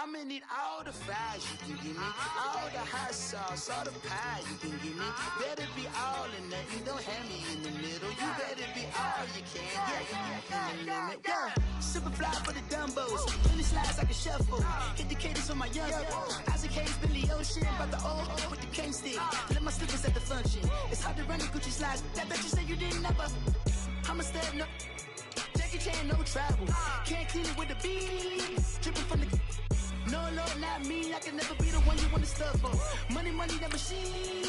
I'ma need all the fries you can give me, all the hot sauce, all the pie you can give me. Better be all or nothing, don't have me in the middle. You better be all you can, yeah, in the limit. Yeah, super fly for the Dumbos, 20 slides like a shuffle. Hit the cadence for my young Isaac Hayes, Billy Ocean, but the old with the cane stick. Let my slippers at the function. It's hard to run the Gucci slides. That bet you say you didn't never. I'm a step no. Jackie Chan, no travel. Can't clean it with the beat. Dripping from the. No, Lord, not me. I can never be the one you want to stuff for. Money, that machine.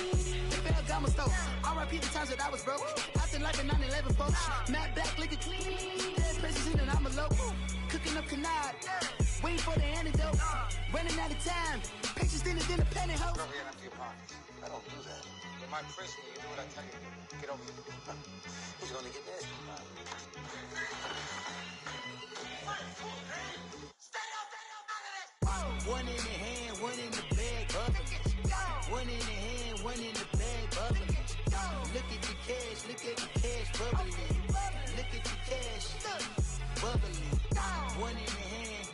They fell down my stove. R.I.P. the times that I was broke. Acting like a 9/11 folks. Matte back, liquor clean. Dead presents in and I'm a local. Cooking up canard. Waiting for the antidote. Running out of time. Patience in the pantyhose. Over here and empty your pockets. I don't do that. In my prison, you do what I tell you to. Get over here. He's gonna get this. One in the hand, one in the bag, bubbling. One in the hand, one in the bag, bubbling. Look at the cash, bubbling. Look at the cash, bubbling. One in the hand,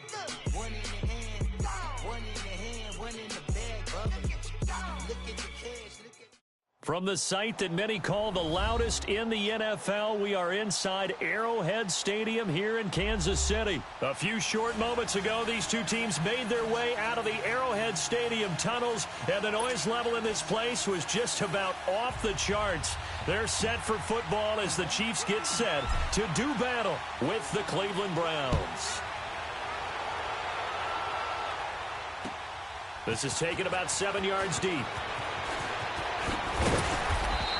one in the hand, one in the hand, one in the bag, bubbling. Look at the cash, look at. From the site that many call the loudest in the NFL, we are inside Arrowhead Stadium here in Kansas City. A few short moments ago, these two teams made their way out of the Arrowhead Stadium tunnels, and the noise level in this place was just about off the charts. They're set for football as the Chiefs get set to do battle with the Cleveland Browns. This is taken about 7 yards deep.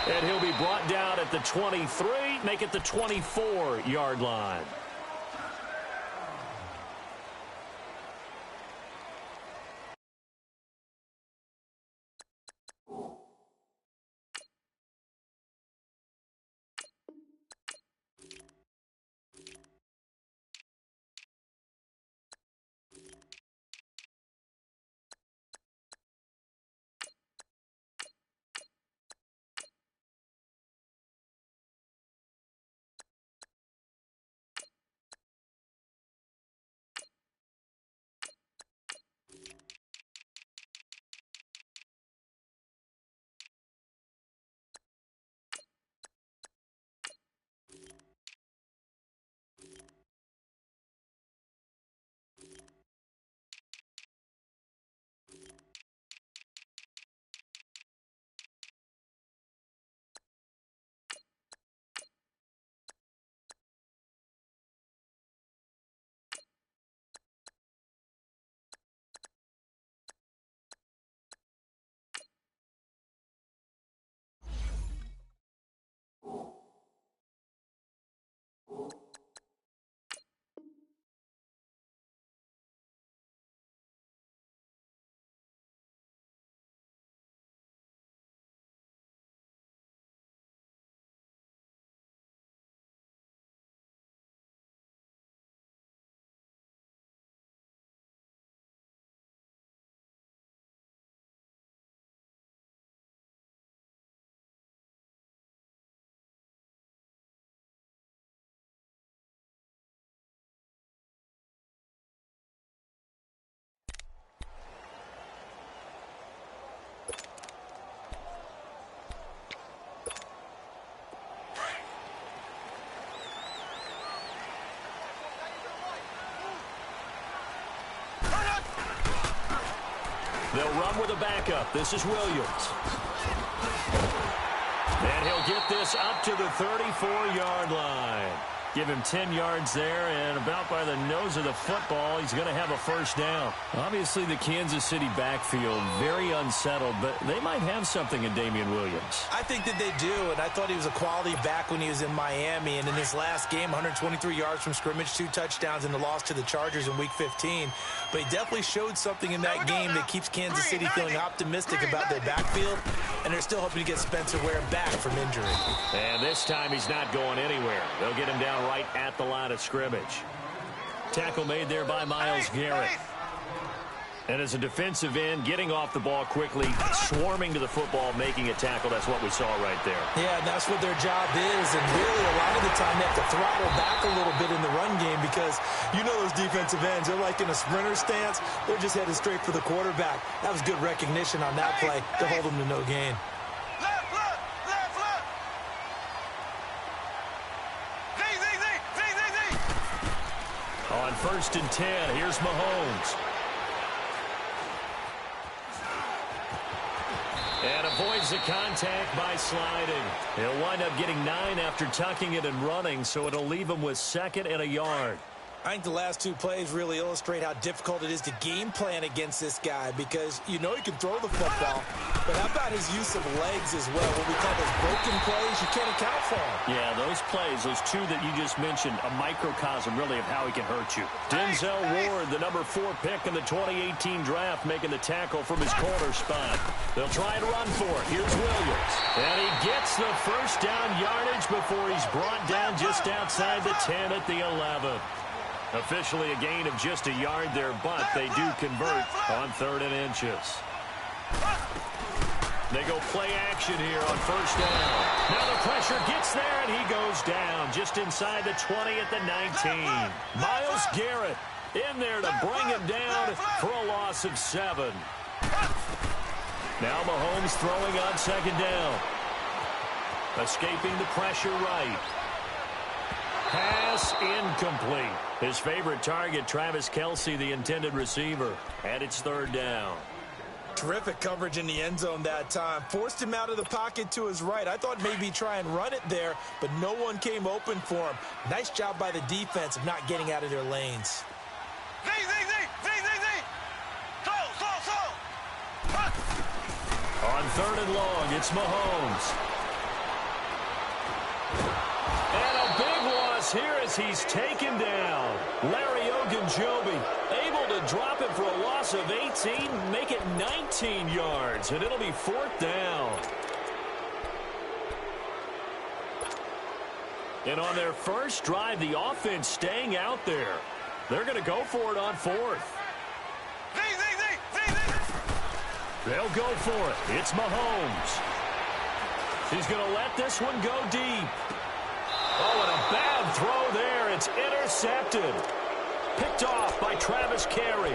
And he'll be brought down at the 23, make it the 24-yard line. They'll run with a backup. This is Williams. And he'll get this up to the 34-yard line. Give him 10 yards there, and about by the nose of the football, he's going to have a first down. Obviously, the Kansas City backfield, very unsettled, but they might have something in Damian Williams. I think that they do, and I thought he was a quality back when he was in Miami, and in his last game, 123 yards from scrimmage, 2 touchdowns in the loss to the Chargers in Week 15. But he definitely showed something in that game that keeps Kansas City feeling optimistic about their backfield, and they're still hoping to get Spencer Ware back from injury. And this time he's not going anywhere. They'll get him down right at the line of scrimmage. Tackle made there by Myles Garrett. And as a defensive end, getting off the ball quickly, swarming to the football, making a tackle, that's what we saw right there. Yeah, and that's what their job is. And really, a lot of the time, they have to throttle back a little bit in the run game because you know those defensive ends, they're like in a sprinter stance. They're just headed straight for the quarterback. That was good recognition on that play to hold them to no gain. On 1st and 10, here's Mahomes. And avoids the contact by sliding. He'll wind up getting 9 after tucking it and running, so it'll leave him with 2nd and a yard. I think the last 2 plays really illustrate how difficult it is to game plan against this guy because you know he can throw the football, but how about his use of legs as well? What we call those broken plays, you can't account for them. Yeah, those plays, those 2 that you just mentioned, a microcosm really of how he can hurt you. Denzel Ward, the number 4 pick in the 2018 draft, making the tackle from his corner spot. They'll try and run for it. Here's Williams. And he gets the first down yardage before he's brought down just outside the 10 at the 11. Officially a gain of just a yard there, but they do convert on 3rd and inches. They go play action here on 1st down. Now the pressure gets there, and he goes down just inside the 20 at the 19. Myles Garrett in there to bring him down for a loss of 7. Now Mahomes throwing on 2nd down. Escaping the pressure right. Pass incomplete. His favorite target, Travis Kelce, the intended receiver. And it's 3rd down. Terrific coverage in the end zone that time. Forced him out of the pocket to his right. I thought maybe try and run it there, but no one came open for him. Nice job by the defense of not getting out of their lanes. On 3rd and long, it's Mahomes. And a big loss here as he's taken down. Larry Ogunjobi able to drop it for a loss of 18, make it 19 yards, and it'll be 4th down. And on their first drive, the offense staying out there. They're going to go for it on 4th. They'll go for it. It's Mahomes. He's going to let this one go deep. Oh, and a bad throw there. It's intercepted. Picked off by Travis Carey.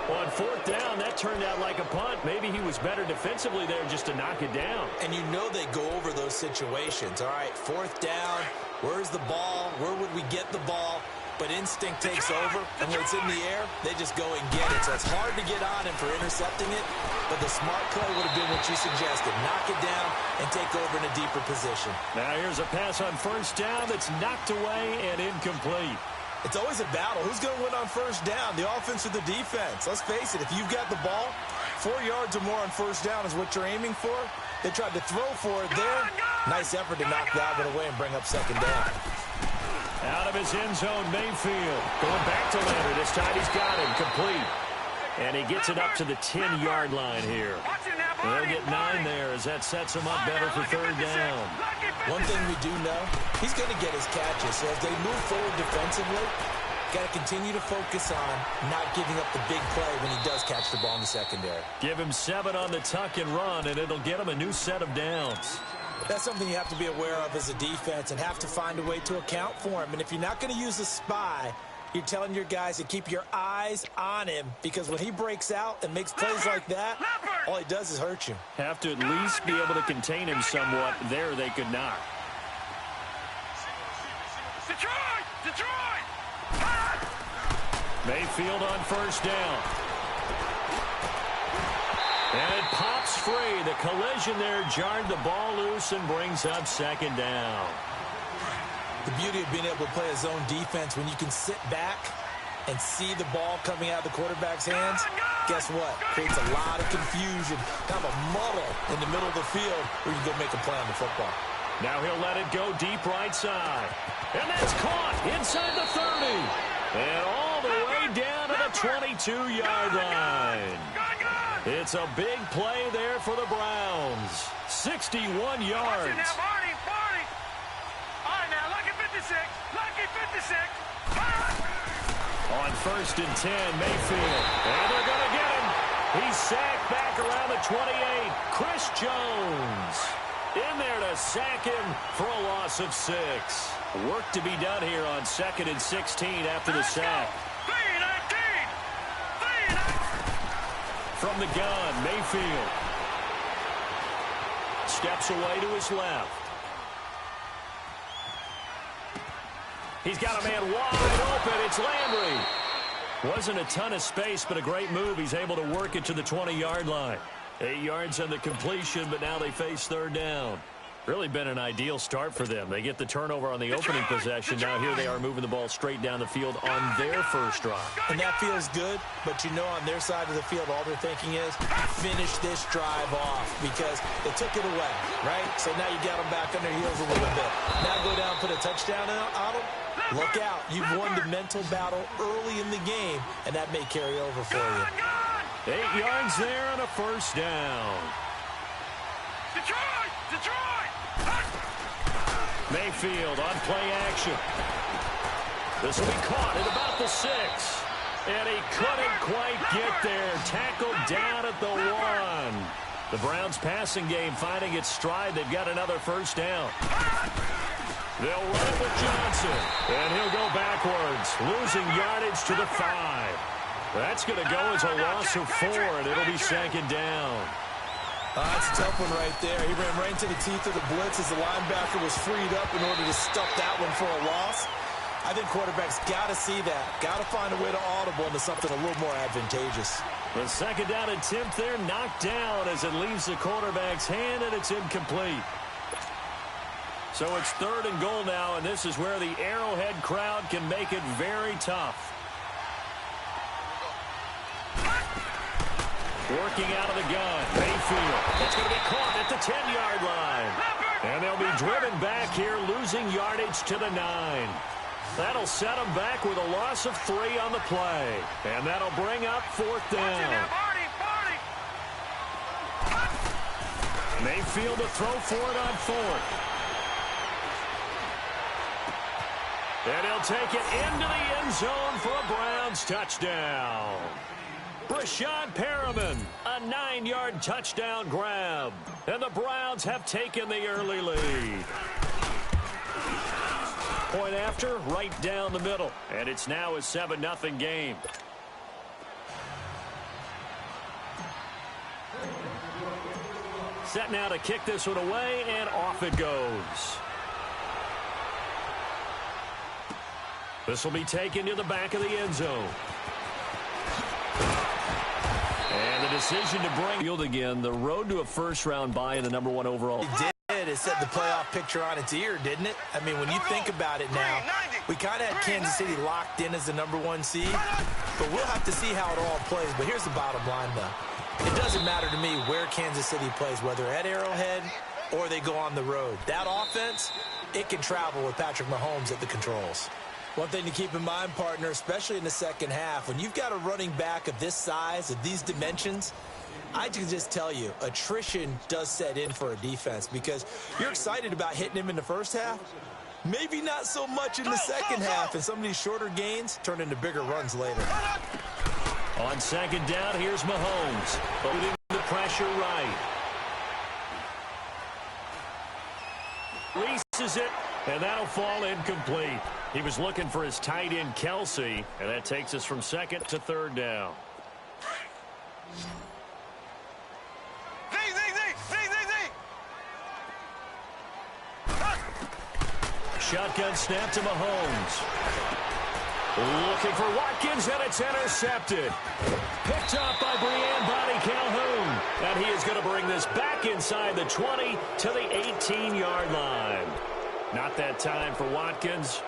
On 4th down, that turned out like a punt. Maybe he was better defensively there just to knock it down. And you know they go over those situations. All right, 4th down. Where's the ball? Where would we get the ball? But instinct takes over, and when it's in the air, they just go and get it. So it's hard to get on him for intercepting it, but the smart play would have been what you suggested. Knock it down and take over in a deeper position. Now here's a pass on 1st down that's knocked away and incomplete. It's always a battle. Who's going to win on 1st down, the offense or the defense? Let's face it, if you've got the ball, 4 yards or more on 1st down is what you're aiming for. They tried to throw for it there. Nice effort to knock that one away and bring up 2nd down. Out of his end zone, Mayfield. Going back to Leonard. This time he's got him complete. And he gets it up to the 10-yard line here. They'll get 9 there as that sets him up better for 3rd down. One thing we do know, he's going to get his catches. So as they move forward defensively, got to continue to focus on not giving up the big play when he does catch the ball in the secondary. Give him 7 on the tuck and run, and it'll get him a new set of downs. That's something you have to be aware of as a defense and have to find a way to account for him. And if you're not going to use a spy, you're telling your guys to keep your eyes on him, because when he breaks out and makes plays like that, all he does is hurt you. Have to at least be able to contain him somewhat. There they could not. Detroit! Mayfield on 1st down. And it pops free. The collision there jarred the ball loose and brings up 2nd down. The beauty of being able to play a zone defense when you can sit back and see the ball coming out of the quarterback's hands, guess what? Creates a lot of confusion, kind of a muddle in the middle of the field where you can go make a play on the football. Now he'll let it go deep right side. And that's caught inside the 30. And all the way down to the 22-yard line. It's a big play there for the Browns. 61 yards. On 1st and 10, Mayfield. And they're going to get He's sacked back around the 28. Chris Jones in there to sack him for a loss of 6. Work to be done here on 2nd and 16 after the sack. From the gun, Mayfield steps away to his left. He's got a man wide open. It's Landry. Wasn't a ton of space, but a great move. He's able to work it to the 20-yard line. 8 yards on the completion, but now they face 3rd down. Really been an ideal start for them. They get the turnover on the opening possession. Now here they are moving the ball straight down the field on their first drive. And that feels good, but you know on their side of the field, all they're thinking is finish this drive off because they took it away, right? So now you got them back on their heels a little bit. Now go down, put a touchdown on them. Look out. You've won the mental battle early in the game, and that may carry over for you. 8 yards there on a first down. Detroit! Mayfield on play action. This will be caught at about the 6. And he couldn't quite get there. Tackled down at the 1. The Browns passing game finding its stride. They've got another first down. They'll run with Johnson. And he'll go backwards, losing yardage to the 5. That's going to go as a loss of 4, and it'll be 2nd down. That's a tough one right there. He ran right into the teeth of the blitz as the linebacker was freed up in order to stuff that one for a loss. I think quarterbacks got to see that. Got to find a way to audible into something a little more advantageous. The 2nd down attempt there knocked down as it leaves the quarterback's hand, and it's incomplete. So it's 3rd and goal now, and this is where the Arrowhead crowd can make it very tough. Working out of the gun, Mayfield. It's going to be caught at the 10-yard line. And they'll be driven back here, losing yardage to the 9. That'll set them back with a loss of 3 on the play. And that'll bring up 4th down. Mayfield to throw for it on 4th. And he'll take it into the end zone for a Browns touchdown. Brashad Perriman, a 9-yard touchdown grab. And the Browns have taken the early lead. Point after, right down the middle. And it's now a 7-0 game. Set now to kick this one away, and off it goes. This will be taken to the back of the end zone. And the decision to bring field again, the road to a first-round bye in the #1 overall. It did. It set the playoff picture on its ear, didn't it? I mean, when you think about it now, we kind of had Kansas City locked in as the #1 seed, but we'll have to see how it all plays. But here's the bottom line, though. It doesn't matter to me where Kansas City plays, whether at Arrowhead or they go on the road. That offense, it can travel with Patrick Mahomes at the controls. One thing to keep in mind, partner, especially in the second half, when you've got a running back of this size, of these dimensions, I can just tell you, attrition does set in for a defense because you're excited about hitting him in the first half. Maybe not so much in the second half, and some of these shorter gains turn into bigger runs later. On 2nd down, here's Mahomes, putting the pressure right. Releases it, and that'll fall incomplete. He was looking for his tight end, Kelsey, and that takes us from 2nd to 3rd down. Shotgun snap to Mahomes. Looking for Watkins, and it's intercepted. Picked up by Breanne Bonnie Calhoun. And he is going to bring this back inside the 20 to the 18-yard line. Not that time for Watkins.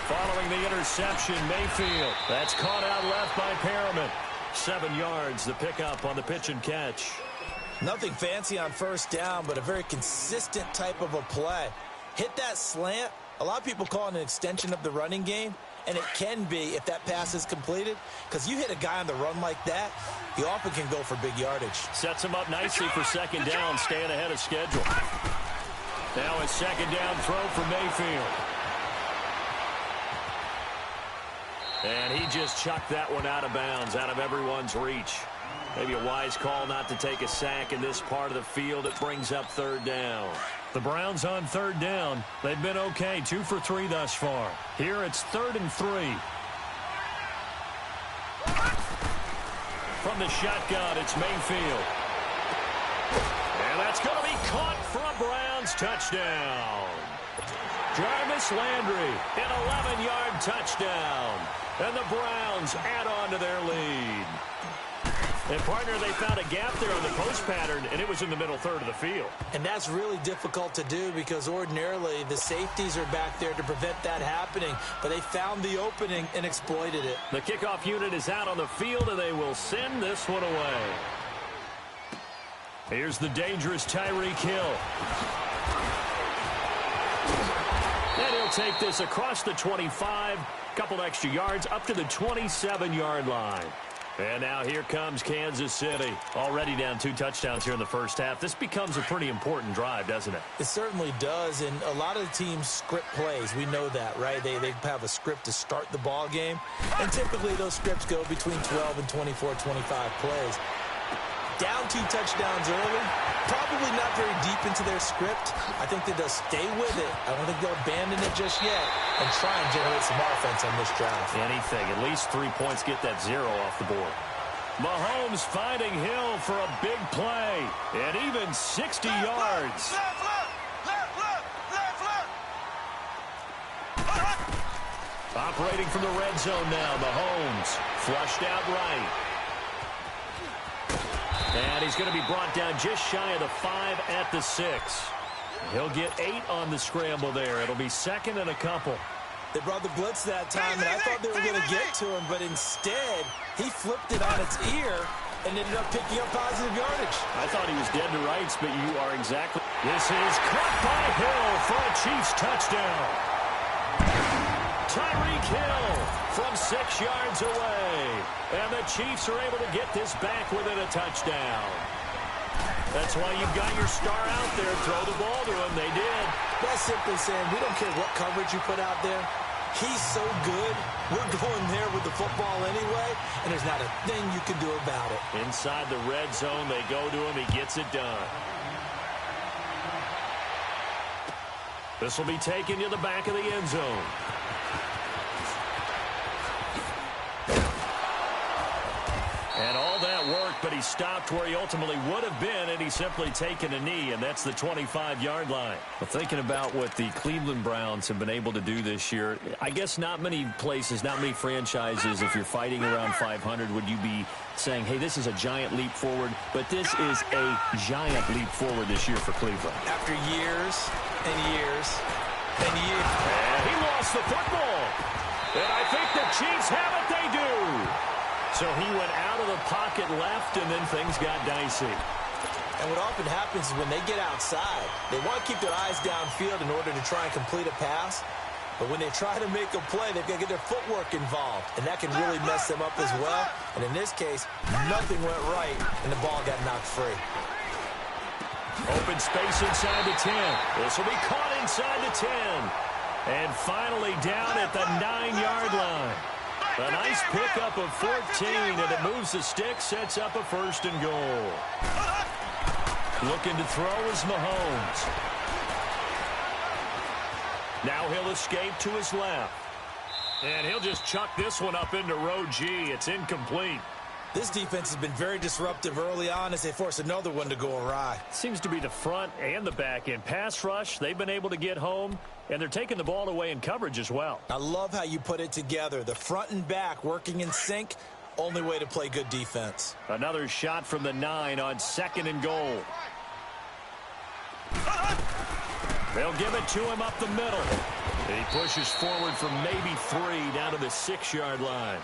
Following the interception, Mayfield. That's caught out left by Perriman. 7 yards, the pickup on the pitch and catch. Nothing fancy on first down, but a very consistent type of a play. Hit that slant. A lot of people call it an extension of the running game. And it can be if that pass is completed, because you hit a guy on the run like that, he often can go for big yardage. Sets him up nicely for second down, staying ahead of schedule. Now a second down throw for Mayfield. And he just chucked that one out of bounds, out of everyone's reach. Maybe a wise call not to take a sack in this part of the field. It brings up third down. The Browns on third down. They've been okay, 2 for 3 thus far. Here it's 3rd and 3. From the shotgun, it's Mayfield. And that's going to be caught for a Browns touchdown. Jarvis Landry, an 11-yard touchdown. And the Browns add on to their lead. And, partner, they found a gap there on the post pattern, and it was in the middle third of the field. And that's really difficult to do because ordinarily the safeties are back there to prevent that happening. But they found the opening and exploited it. The kickoff unit is out on the field, and they will send this one away. Here's the dangerous Tyreek Hill. And he'll take this across the 25, couple extra yards, up to the 27-yard line. And now here comes Kansas City. Already down 2 touchdowns here in the first half. This becomes a pretty important drive, doesn't it? It certainly does, and a lot of the teams script plays. We know that, right? They have a script to start the ball game, and typically those scripts go between 12 and 24, 25 plays. Down 2 touchdowns early, probably not very deep into their script. I think that they'll stay with it. I don't think they'll abandon it just yet and try and generate some offense on this drive. Anything. At least 3 points, get that 0 off the board. Mahomes finding Hill for a big play, and even 60 yards. Operating from the red zone now, Mahomes flushed out right. And he's going to be brought down just shy of the 5 at the 6. He'll get 8 on the scramble there. It'll be 2nd and a couple. They brought the blitz that time, and I thought they were going to get to him, but instead, he flipped it on its ear and ended up picking up positive yardage. I thought he was dead to rights, but you are exactly. This is caught by Hill for a Chiefs touchdown. Tyreek Hill from 6 yards away. And the Chiefs are able to get this back within a touchdown. That's why you've got your star out there. Throw the ball to him. They did. That's simply saying we don't care what coverage you put out there. He's so good. We're going there with the football anyway, and there's not a thing you can do about it. Inside the red zone, they go to him. He gets it done. This will be taken to the back of the end zone. And all that worked, but he stopped where he ultimately would have been, and he's simply taken a knee, and that's the 25-yard line. Well, thinking about what the Cleveland Browns have been able to do this year, I guess not many places, not many franchises, if you're fighting around 500, would you be saying, hey, this is a giant leap forward, but this is a giant leap forward this year for Cleveland. After years and years and years. And he lost the football. And I think the Chiefs have it. They do. So he went out of the pocket left, and then things got dicey. And what often happens is when they get outside, they want to keep their eyes downfield in order to try and complete a pass. But when they try to make a play, they've got to get their footwork involved, and that can really mess them up as well. And in this case, nothing went right, and the ball got knocked free. Open space inside the 10. This will be caught inside the 10. And finally down at the 9-yard line. A nice pickup of 14, and it moves the stick, sets up a 1st and goal. Looking to throw is Mahomes. Now he'll escape to his left. And he'll just chuck this one up into row G. It's incomplete. This defense has been very disruptive early on as they force another one to go awry. Seems to be the front and the back end. Pass rush, they've been able to get home, and they're taking the ball away in coverage as well. I love how you put it together. The front and back working in sync, only way to play good defense. Another shot from the 9 on 2nd and goal. They'll give it to him up the middle. He pushes forward from maybe 3 down to the 6-yard line.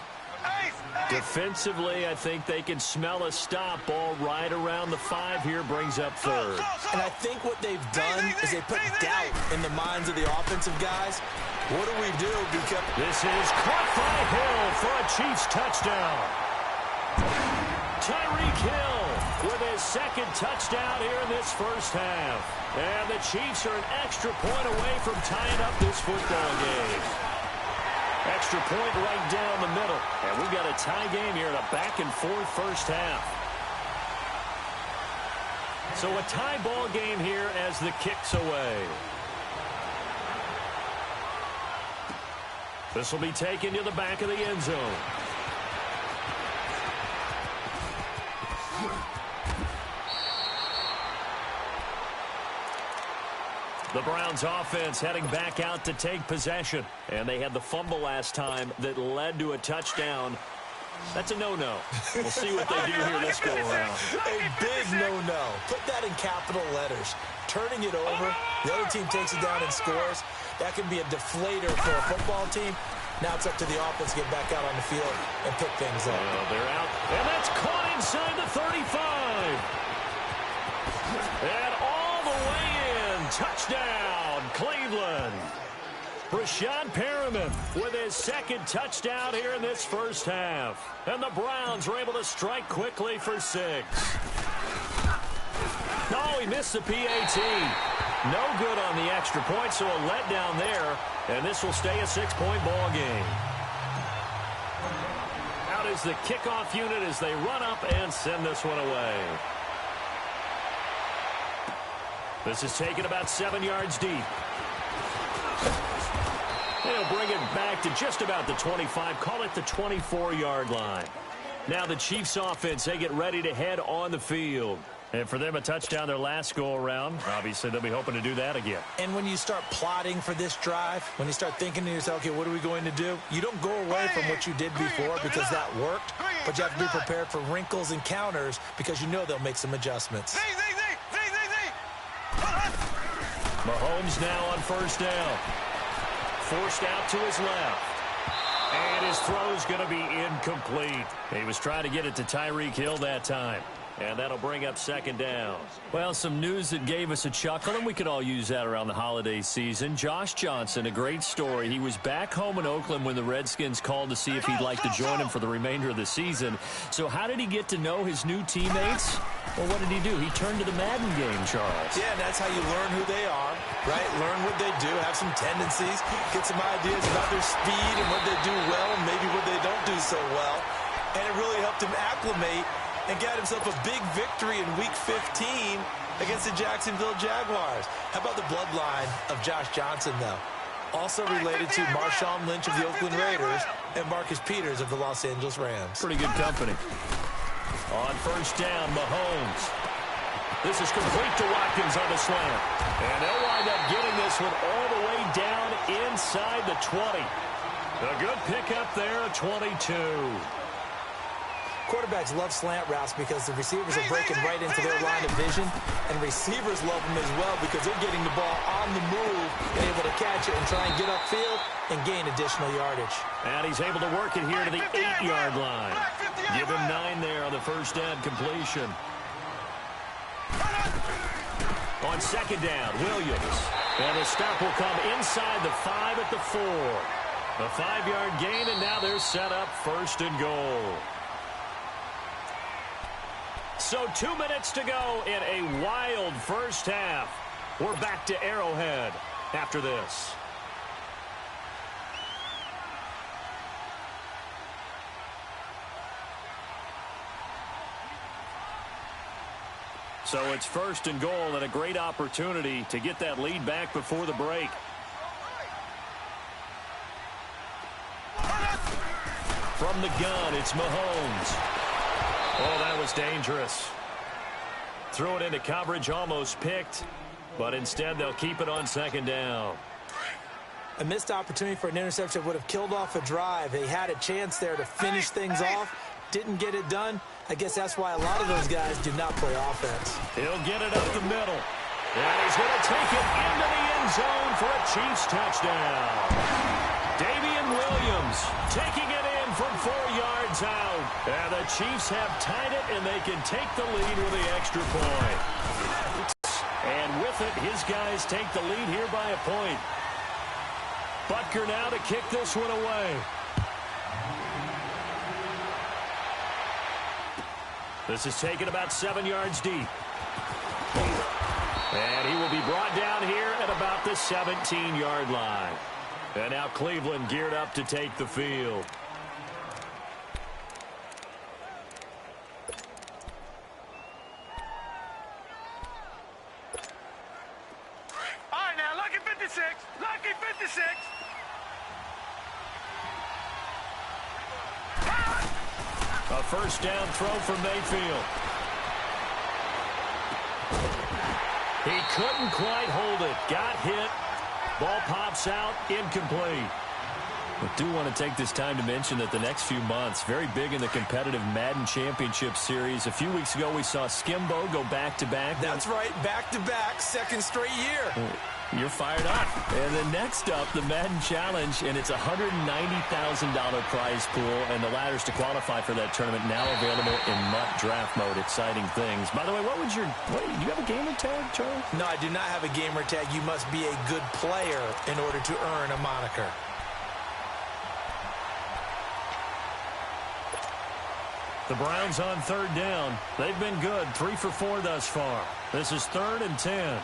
Defensively, I think they can smell a stop. Ball right around the 5 here, brings up 3rd. And I think what they've done is they put doubt in the minds of the offensive guys. What do we do? Because this is caught by Hill for a Chiefs touchdown. Tyreek Hill with his second touchdown here in this first half. And the Chiefs are an extra point away from tying up this football game. Extra point right down the middle. And we've got a tie game here in a back-and-forth first half. So a tie ball game here as the kick's away. This will be taken to the back of the end zone. The Browns offense heading back out to take possession. And they had the fumble last time that led to a touchdown. That's a no-no. We'll see what they do here this go-around. A big no-no. Put that in capital letters. Turning it over, the other team takes it down and scores. That can be a deflator for a football team. Now it's up to the offense to get back out on the field and pick things up. They're out, and that's caught inside the 35. And all the way in. Touchdown, Cleveland. Rashad Perriman with his second touchdown here in this first half. And the Browns were able to strike quickly for 6. No, he missed the PAT. No good on the extra point, so a letdown there. And this will stay a 6-point ball game. Out is the kickoff unit as they run up and send this one away. This is taken about 7 yards deep. They'll bring it back to just about the 25, call it the 24-yard line. Now the Chiefs offense, they get ready to head on the field. And for them, a touchdown their last go-around. Obviously, they'll be hoping to do that again. And when you start plotting for this drive, when you start thinking to yourself, okay, what are we going to do? You don't go away from what you did before because that worked, but you have to be prepared for wrinkles and counters because you know they'll make some adjustments. Mahomes now on first down. Forced out to his left. And his throw's going to be incomplete. He was trying to get it to Tyreek Hill that time. And that'll bring up second down. Well, some news that gave us a chuckle, and we could all use that around the holiday season. Josh Johnson, a great story. He was back home in Oakland when the Redskins called to see if he'd like to join him for the remainder of the season. So how did he get to know his new teammates? Well, what did he do? He turned to the Madden game, Charles. Yeah, and that's how you learn who they are, right? Learn what they do, have some tendencies, get some ideas about their speed and what they do well and maybe what they don't do so well. And it really helped him acclimate and got himself a big victory in Week 15 against the Jacksonville Jaguars. How about the bloodline of Josh Johnson, though? Also related to Marshawn Lynch of the Oakland Raiders and Marcus Peters of the Los Angeles Rams. Pretty good company. On first down, Mahomes. This is complete to Watkins on the slant. And they'll wind up getting this one all the way down inside the 20. A good pickup there, 22. Quarterbacks love slant routes because the receivers are breaking right into their line of vision, and receivers love them as well because they're getting the ball on the move and able to catch it and try and get upfield and gain additional yardage. And he's able to work it here to the 8-yard line. Give him 9 there on the first down completion. On second down, Williams. And the stop will come inside the 5 at the 4. A 5-yard gain, and now they're set up first and goal. So 2 minutes to go in a wild first half. We're back to Arrowhead after this. So it's first and goal and a great opportunity to get that lead back before the break. From the gun, it's Mahomes. Oh, that was dangerous. Threw it into coverage, almost picked, but instead they'll keep it on second down. A missed opportunity for an interception would have killed off a drive. They had a chance there to finish things off, didn't get it done. I guess that's why a lot of those guys do not play offense. He'll get it up the middle. And he's going to take it into the end zone for a Chiefs touchdown. Damian Williams taking it in from 4 yards out. And the Chiefs have tied it, and they can take the lead with the extra point. And with it, his guys take the lead here by a point. Butker now to kick this one away. This is taken about 7 yards deep. And he will be brought down here at about the 17-yard line. And now Cleveland geared up to take the field. All right, now, lucky 56. Lucky 56. A first down throw from Mayfield. He couldn't quite hold it. Got hit. Ball pops out. Incomplete. I do want to take this time to mention that the next few months, very big in the competitive Madden Championship Series. A few weeks ago, we saw Skimbo go back-to-back. That's right, back-to-back, second straight year. You're fired up. And then next up, the Madden Challenge, and it's a $190,000 prize pool, and the ladders to qualify for that tournament now available in MUT draft mode. Exciting things. By the way, do you have a gamer tag, Charlie? No, I do not have a gamer tag. You must be a good player in order to earn a moniker. The Browns on third down. They've been good, 3 for 4 thus far. This is 3rd and 10.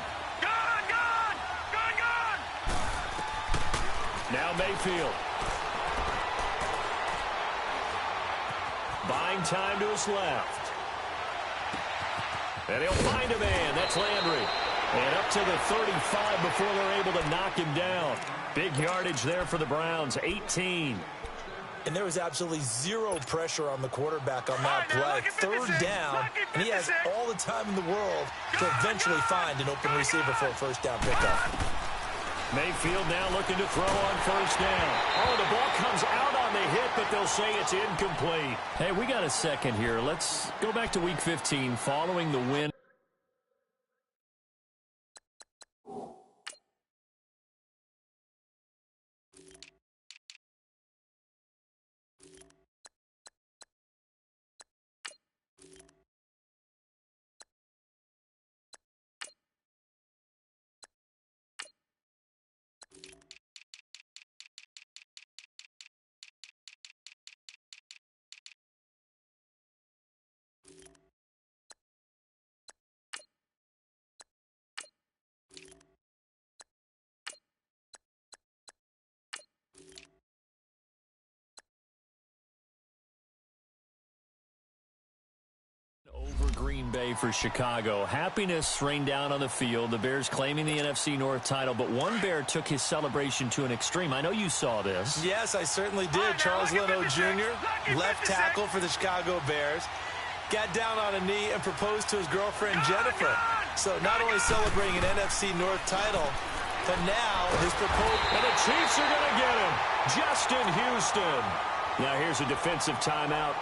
Now Mayfield. Buying time to his left. And he'll find a man. That's Landry. And up to the 35 before they're able to knock him down. Big yardage there for the Browns, 18. And there was absolutely zero pressure on the quarterback on that play. Third down, and he has all the time in the world to eventually find an open receiver for a first down pickup. Mayfield now looking to throw on first down. Oh, the ball comes out on the hit, but they'll say it's incomplete. Hey, we got a second here. Let's go back to Week 15 following the win. Over Green Bay for Chicago. Happiness rained down on the field. The Bears claiming the NFC North title, but one Bear took his celebration to an extreme. I know you saw this. Yes, I certainly did. Charles Leno Jr., left tackle for the Chicago Bears, got down on a knee and proposed to his girlfriend Jennifer. So not only celebrating an NFC North title, but now his proposal. And the Chiefs are going to get him. Justin Houston. Now here's a defensive timeout.